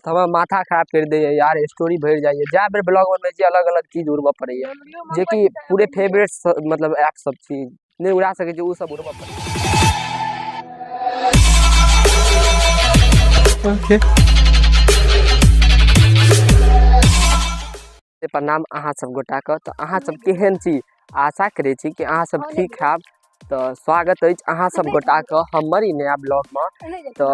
तो हमारा माथा खराब कर दे यार, स्टोरी भर जाइए जहाँ पर ब्लॉग में जे अलग अलग चीज उड़ब पड़े जे कि पूरे फेवरेट मतलब ऐप सब चीज नहीं उड़ा सके वो सब उड़ब पड़े। प्रणाम अहाँ सब गोटा के। तो अहाँ सब केहन छी, आशा करे छी कि अहाँ सब ठीक हैब। तो स्वागत है अहाँ सब गोटा के हमर ई नया ब्लॉग में। तो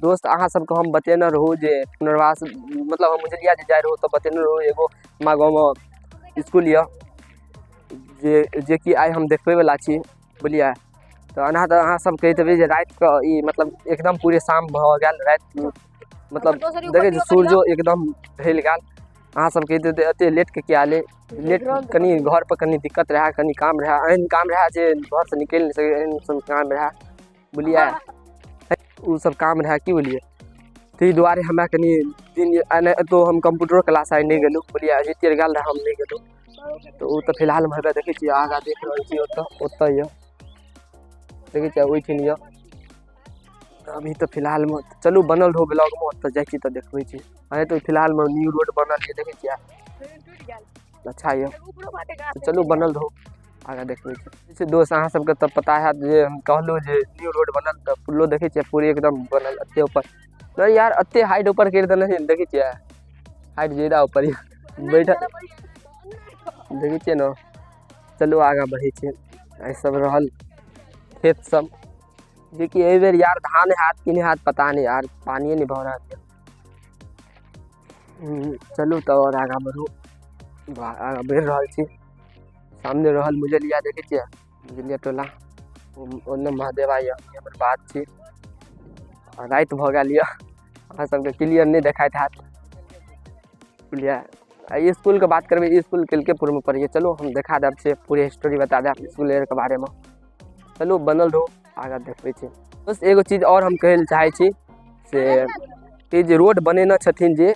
दोस्त अहाँ सबके हम बतेने रहूँ जे पुनर्वास मतलब हम मुझलिया जे जाए रहूँ तो बतेने रहूँ एगो हमारा गाँव में स्कूल ये जे कि आई हम देखबे वाला छी बुझलिए। तो अना तो अहाँ सब कहते जे रात के ई मतलब एकदम पूरे शाम भ गेल, रात मतलब देखे सूर्यो एकदम ढल गेल। अहाँ सब कहते एते लेट के क्या ले लेट कनी घर पर कनी दिक्कत रहा, कनी काम रहा, एहन काम रहा जे घर से निकल नहीं सके, एहन सब काम रहा बुझलिए। उ सब काम रहा कि बुझलिए, ताहि दुआरे हमरा कनी दिन तो हम कंप्यूटर क्लास आई नहीं गेलू बुझलिए, जीतियर गेल रहा हम नहीं गेलू। तो तो फिलहाल में देखे छी आगा देख रहा छी ओत ये देखे छी ओठिन ये। अभी तो फिलहाल में चलू बनल रहो ब्लॉग में तो जाए तो देखबे छी। अरे तो फिलहाल में न्यू रोड बनल है देखे छिया, अच्छा ये तो चलू बनल रहो आगे देखबे छी। जैसे दोस्त अहाँ सबके तो पता है जे हम कहलू जे न्यू रोड बनल तो पुलो देखे छिया पूरे एकदम बनल अत्ते ऊपर। तो यार अत्ते हाइट ऊपर कर देने है देखे छिया, हाइट ज्यादा ऊपर बैठा देखे छिया ना। चलो आगे बढ़े छी। ऐ सब रहल खेत सब जे कि ए बेर यार धान हाथ कि नहीं हाथ पता नहीं यार, पानी नहीं भर रहा है। चलू तो और आगा बढ़ू, आगा बढ़ रहा छी। सामने रहल मुझलिया देखे छिया, मुझलिया टोला ओने महादेव आइए हमर बात छी। रात भ गेल ये अहाँ सबके क्लियर नहीं देखाइत हाथ बुझलिए। स्कूल के बात करबे, स्कूल केलकेपुर में पढ़िए। चलो हम देखा देव से पूरे स्टोरी बता देव स्कूल के बारे में। चलो बनल रहो आगे देखबे छी। बस एगो चीज और हम कहल चाहे छी से जे रोड बनेने छथिन जे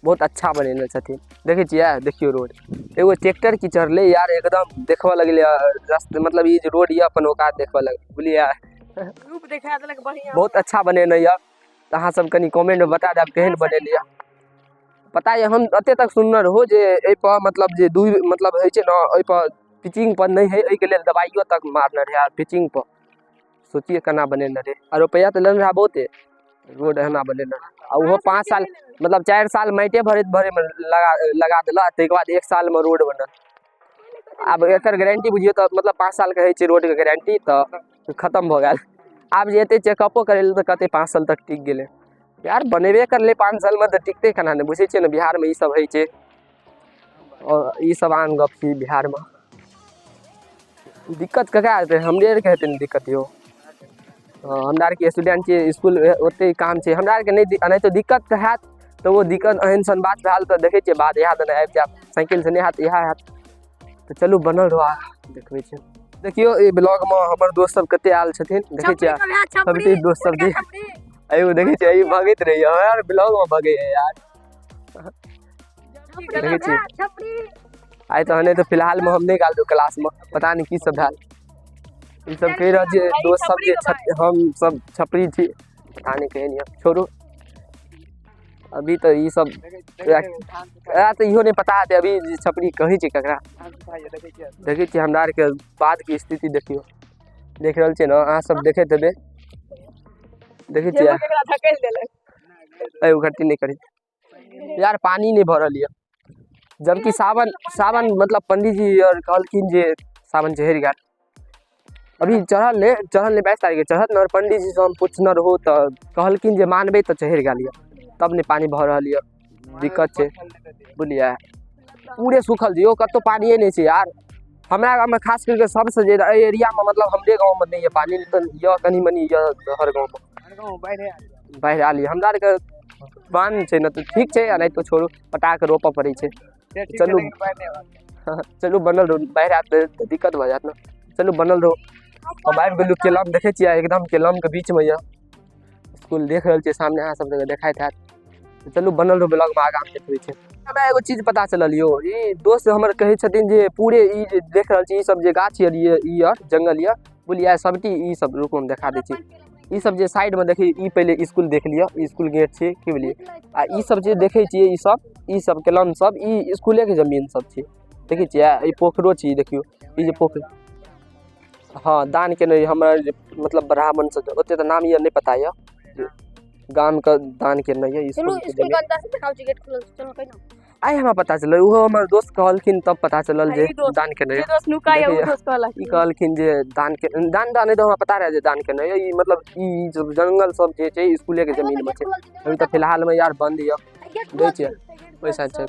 बहुत अच्छा बनेने छथिन देखे छियै। देखियो रोड एगो ट्रैक्टर की चढ़ले यार एकदम देखबा लगले रास्ते मतलब ये जो रोड ये अपन औकात देखबा लग बुझलिए, रूप देखा देलक बढ़िया बहुत अच्छा बनेने ये। तो अहाँ सब कनी कमेंट में बता देब केहन बनेले ये। पता है हम अत्ते तक सुनने रहो जे ए पर मतलब जे दू मतलब है छै ना ए पर पिचिंग पर नहीं है, ए के लेल दवाइयो तक मारने रहे पिचिंग पर। सोचिए केना बनेने रहे और रुपया तो लेने रहा बहुते, रोड एना बनेने और वो 5 साल मतलब 4 साल माइटे भरे में लगा दिला, तै के बाद 1 साल में रोड बनल। अब एकर गारंटी बुझिए तो मतलब 5 साल के है रोड के गारंटी तो खत्म भ गेल। आब जे एते चेकअपो करे तो कहते 5 साल तक टिक गेले यार, बनेबे कर ले 5 साल में तो टिकते केना नहीं बुझे छिए ना। बिहार में ई सब है छै और ई सब आन गप छी बिहार में। दिक्कत ककरा हेतै, हमरे आर के हेतै दिक्कत यो। हमरा आर के स्टूडेंट छियै, स्कूल ओते काम छै हमरा आर के नहीं तो दिक्कत हैत। तो वो दिक्कत एहन सन बात भेल तो देखे छियै बाद इएह देने आबि जायब, साइकिल से नहीं हैत इएह हैत। तो चलू बनल रहो देखबे छी। देखियो ई ब्लॉग में हमर दोस्त सब कते आयल छथिन देखे छियै, सबटी दोस्त सब जी आयु देखे छियै ई भगैत रही यार ब्लॉग में भगे है यार देखे छियै। आई तो हने तो फिलहाल में हम नहीं गेल क्लास में, पता नहीं की सब भेल। ई सब कह रहा जे दोस्त सब जे हम सब छपरी थी पता नहीं कहे नहीं छोड़ू। अभी तो ये सब तो इहो नहीं पता है अभी छपरी कही छी ककरा देखे छी। हमरा आर के बाद की स्थिति देखियो, देख रहल छी ना अहाँ सब देखे हेबे देखे छी घटी नहीं करी यार पानी नहीं भरल ये। जबकि सावन मतलब पंडित जी और कहलखिन जे सावन चढ़ गया। अभी चढ़ल ने 22 तारीख के चढ़त ना, और पंडित जी से हम पूछना रहो तो कहलखिन जे मानबे तो चढ़ गया तब ने पानी भर रहा है, दिक्कत है बुझलिए। पूरे सूखल दियो कतो पानी नहीं है यार हमरा गाँव में, खास करके सबसे ज्यादा एरिया में मतलब हमरे गाँव में नहीं है पानी, तो यह कनी मनी हर गाँव में बाढ़ आली। हमरा आर के बांध छै ना तो ठीक है, नहीं तो छोड़ू पटा के रोप पड़े छै। चलू चलू बनल रहो, बाढ़ आत तो दिक्कत भ जात ना। चलू बनल रहो अब आबि गेलू केलम देखे छियै एकदम केलम के बीच में ये स्कूल देख रहल छियै सामने अहाँ सब जगह देखाइत हैत। तो चलू बनल रहो ब्लॉग में आगा देखबै छै। हमरा एगो चीज पता चलल यो, ई दोस्त हमर कहै छथिन जे पूरे ई देख रहल छी ई सब जे गाछ ये ई जंगल ये बुझलिए सबटी ई सब रुको हम देखा दै छी। ई सब जे साइड में देखिए ई पहले स्कूल देख लिया, स्कूल गेट छे की बोलिए। आ ई सब जे देखे छिए ई सब कलम सब ई स्कूले के जमीन सब छे। देखै छिए ई पोखरो छी, देखियो ई जे पोखर। हाँ दान के नहीं हमारे मतलब ब्राह्मण से ओते तो नाम ये नहीं पता है, गाम का दान के नहीं है स्कूल के अंदर से दिखाओ जी गेट खुलल चलो कहीं ना आई हमरा पता चल वो हमर दोस्त कहलखिन तब पता चलल जे दान के नहीं। ये दोस्त नुका है वो दोस्त कहला ई कहलखिन जे दान के दान नहीं तो हमरा पता रहे जे दान के नहीं ई मतलब ई जंगल सब जे छे स्कूले के जमीन में छे। अभी तो फिलहाल में यार बंद है दे छे पैसा छे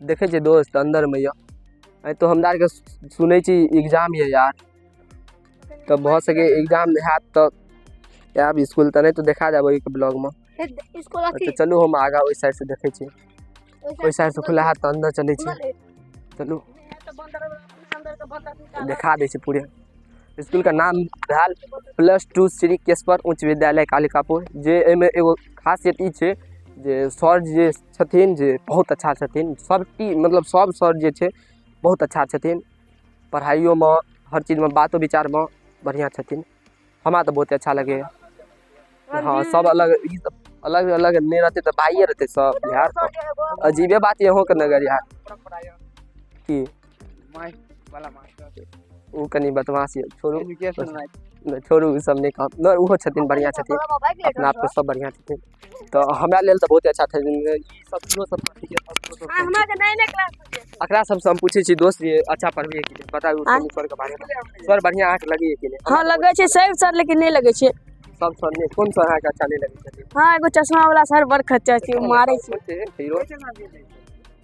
देखे छे दोस्त अंदर में या तो हमरा के सुनै छी एग्जाम है यार, तो बहुत सके एग्जाम है तो यार स्कूल तो नहीं तो देखा जाबो एक ब्लॉग में। तो चलो हम आगा ओइ साइड से देखे छी, ओइ साइड से खुला हाथ अंदर चले छी। चलो दिखा दे छी पूरे स्कूल का नाम भेल +2 श्री केशवर उच्च विद्यालय कालिकापुर। जे एमे एगो खासियत ई छे जे सर जे छथिन जे बहुत अच्छा छथिन, सबकी मतलब सब सर जे छे बहुत अच्छा छथिन, पढ़ाइयों में हर चीज में बातों विचार में बढ़िया छथिन। हमरा तो बहुत अच्छा लगे। हाँ सब अलग अलग अलग नहीं रहते तो भाइये रहते सब यार, अजीबे बात ये हो कर नगर यार की वो कनी बदमाश है छोड़ू सब नहीं काम न वो छथिन बढ़िया छथिन अपना आप को सब बढ़िया छथिन। तो हमरा लेल तो बहुत अच्छा छथिन ई सब सब ठीक है। हमरा के नए क्लास अकरा सब से हम पूछे छी दोस्त ये अच्छा पढ़बे कि बताऊ सर के बारे में, सर बढ़िया आंख लगी कि नहीं? हां लगे छे सब सर लेकिन नहीं लगे छे सब सर ने कौन सर आंख अच्छा नहीं लगे छे? हां एगो चश्मा वाला सर बड़ खच्चा छे मारे छे हीरो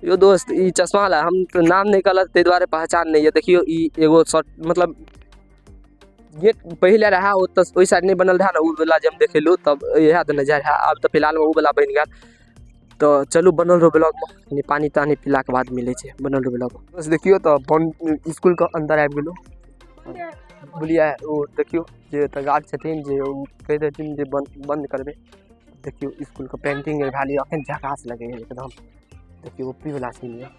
यो दोस्त ई चश्मा वाला हम तो नाम नहीं कहलत ते द्वारे पहचान नहीं है। देखियो ई एगो शॉट मतलब गेट पहले रहा वो तो ओई साइड नहीं बनल रहा ना उ वाला जब देखेलु तब यह तो नजर है। अब तो फिलहाल में उ वाला बन गया। तो चलू बनल रो ब्लॉग में पानी तानी पीला के बाद मिले छे बनल रो ब्लॉग। बस देखियो तो स्कूल के अंदर आबि गेलु बुलिया वो देखियो जे त गार्ड छथिन जे कह देथिन जे बंद करबे। देखियो स्कूल के पेंटिंग भेल अखन झकास लगे है एकदम। देखियो ऊपरी वाला सीन है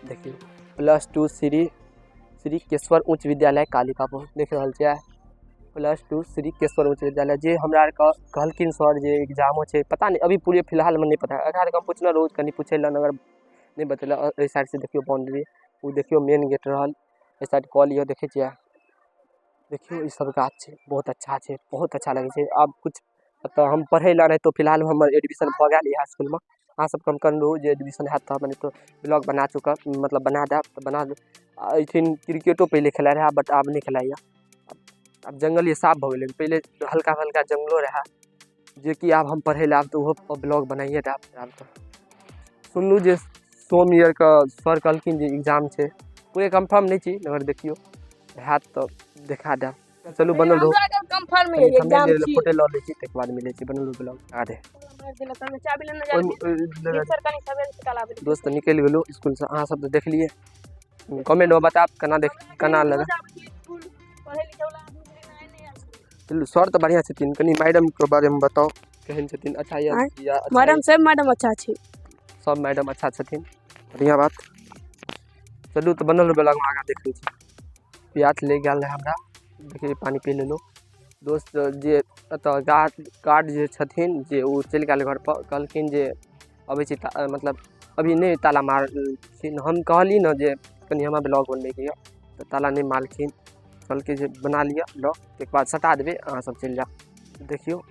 देखियो +2 श्री केशवर उच्च विद्यालय कालिकापुर देख रहल छियै +2 श्री केशवर उच्च विद्यालय। जे हमरा कहलखिन सर जे एग्जामो छे पता नहीं अभी पूरे फिलहाल में नहीं पता है। अगर हम पूछना रोज कनी पूछे लन अगर नहीं बतेला। इस साइड से देखियो बाउंड्री वो देखियो मेन गेट रहल इस साइड कॉल ये देखे छियै देखियो ई सब गाछ छे बहुत अच्छा छे बहुत अच्छा लगे छे। अब कुछ तो हम पढ़े ला नहीं तो फिलहाल में हमर एडमिशन भ गेल है स्कूल में। अहाँ सब कम कर जे एडमिशन है तो मैंने तो ब्लॉग बना चुका मतलब बना दे तो बना दे। ऐथिन क्रिकेटो पहले खेला रहा बट अब नहीं खेलाइया। अब जंगल ये साफ भ गेल पहले हल्का हल्का जंगलो रहा जे कि अब हम पढ़े ला तो वो ब्लॉग बनाइए दा। सुनलू जे सोम ईयर का सर कहलखिन जे एग्जाम छे पूरे कंफर्म नहीं छी मगर देखियो है तो दिखा दे। चलू बनल रहो कंफर्म है एग्जाम छी फोटो ल ले छी तक बाद मिले छी बनल ब्लॉग आ दे दोस्त निकल गेलो स्कूल से। अहाँ सब तो देख लिए कमेंट में बता कना देख कना लगा। चलू सर तो बढ़िया छथिन कनी मैडम के बारे में बताओ केहन छथिन? अच्छा या मैडम सब मैडम अच्छा छी सब मैडम अच्छा छथिन बढ़िया बात। चलू तो बनल ब्लॉग में आगा देख ली छी। प्याज ले गया है हमरा देखिए पानी पी लेलो दोस्त। जे गार्ड जे छथिन जे वो चल गए घर पर कहलखिन जे अबै छी मतलब अभी नहीं ताला मारखिन। हम कहली ना जे कनी हमरा ब्लॉग बनबे के तो ताला नहीं मारखिन कहलके जे बना लिया ब्लॉग एक बाद सटा देबे अहाँ सब चल जाओ। देखियो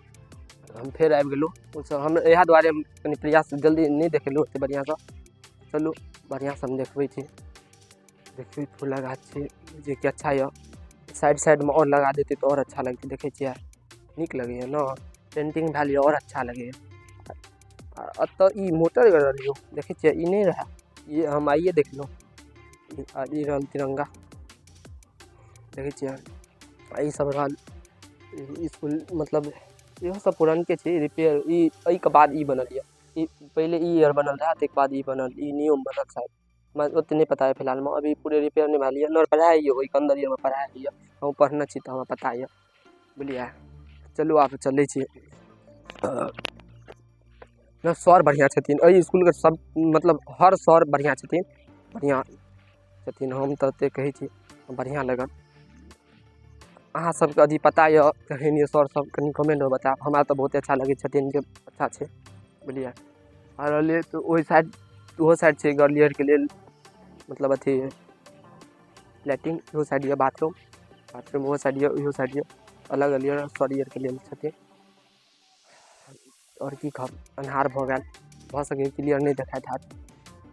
हम फिर आबि गेलु हम यहाँ दुआरे कनी प्रयास जल्दी नहीं देखेलु ओते बढ़िया से। चलू बढ़िया से हम देखबै छी। देखियो फूल लगा छी जे कि अच्छा है साइड साइड में और लगा देते तो और अच्छा लगते देखे छियै निक लगे ना पेंटिंग भैल और अच्छा लगे। तो ई मोटर रहियो देखे छियै ई नहीं रहा ये हम आइए देख लो ई रहल तिरंगा देखे छियै ई सब रहल स्कूल मतलब इहो सब पुरानके छै रिपेयर ई के बाद ई बनल है ई पहले ई ईयर बनल रहा तक बाद ई बनल ई नियम बनल शायद मैं उतने नहीं पता है फिलहाल में अभी पूरे रिपेयर नहीं भेल है न पढ़ाई है वही अंदर ये में पढ़ाई है हम पढ़ना छी तो हमें पता है बुझलिए। चलू आप चले छी न सर बढ़िया छथिन एहि स्कूल के सब मतलब हर सर बढ़िया छथिन हम तो कहे छी बढ़िया लगल। अहाँ सबके अभी पता यऽ केहन यऽ सर सब कनि कमेंट में बताएब। हमरा तऽ बहुते अच्छा लगै छथिन के अच्छा छै बुझलिए। और रहलै तऽ ओहि साइड ओहो साइड छै गर्लियर के लेल मतलब अथी लैट्रिन, इहो साइड यऽ बाथरूम ओहो साइड यऽ इहो साइड यऽ अलग अलग सर के लेल छथिन। और की कहब अन्हार भऽ गेल भऽ सकै क्लियर नहीं देखाइत हैत।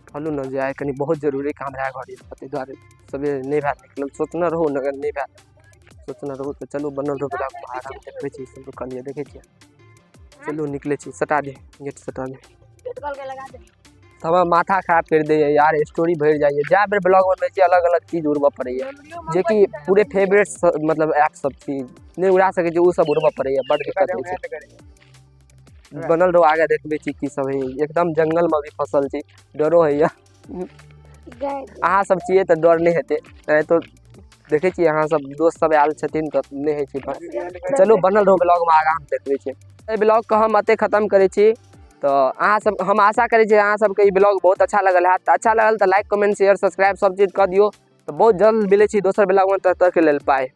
कहलहुँ ने जे आइ कनि बहुत जरूरी काम रहै घर ताहि दुआरे सबेरे नहीं भए निकलल। सोचने रहूँ नगर नहीं भए सोचने रहूँ तो चलू बनल रहू ब्लॉग में आराम देखबै छी सब कहलिए देखै छियै। चलू निकले छी सटा दे गेट सटा दे तब माथा खराब कर दैए यार। स्टोरी भर जाइए जै बेर ब्लॉग बनबै छी अलग अलग चीज उड़बऽ पड़ैए जे कि पूरे फेवरेट मतलब ऐप सब चीज नहीं उड़ा सकै छी, उ सब उड़बऽ पड़ैए बड़ दिक्कत होइ छै। बनल रहो आगे देखबै छी की सब है। एकदम जंगल में भी फसल छी डरो होइए। अहाँ सब छियै तऽ डर नहीं हेतै तो देखे छियै अहाँ सब दोस्त सब आयल छथिन तऽ नहीं है छी। चलू बनल रहो ब्लॉग में आगाँ देखबै छी। एहि ब्लॉग को हम अते खत्म करै छी। तो अहाँ सब हम आशा करै छी अहाँ सबके ई ब्लॉग बहुत अच्छा लगल है। अच्छा लगल तो लाइक कमेंट शेयर सब्सक्राइब सब चीज कर दियो। तो बहुत जल्द मिले छी दोसर ब्लॉग में, तब तक के लेल बाय।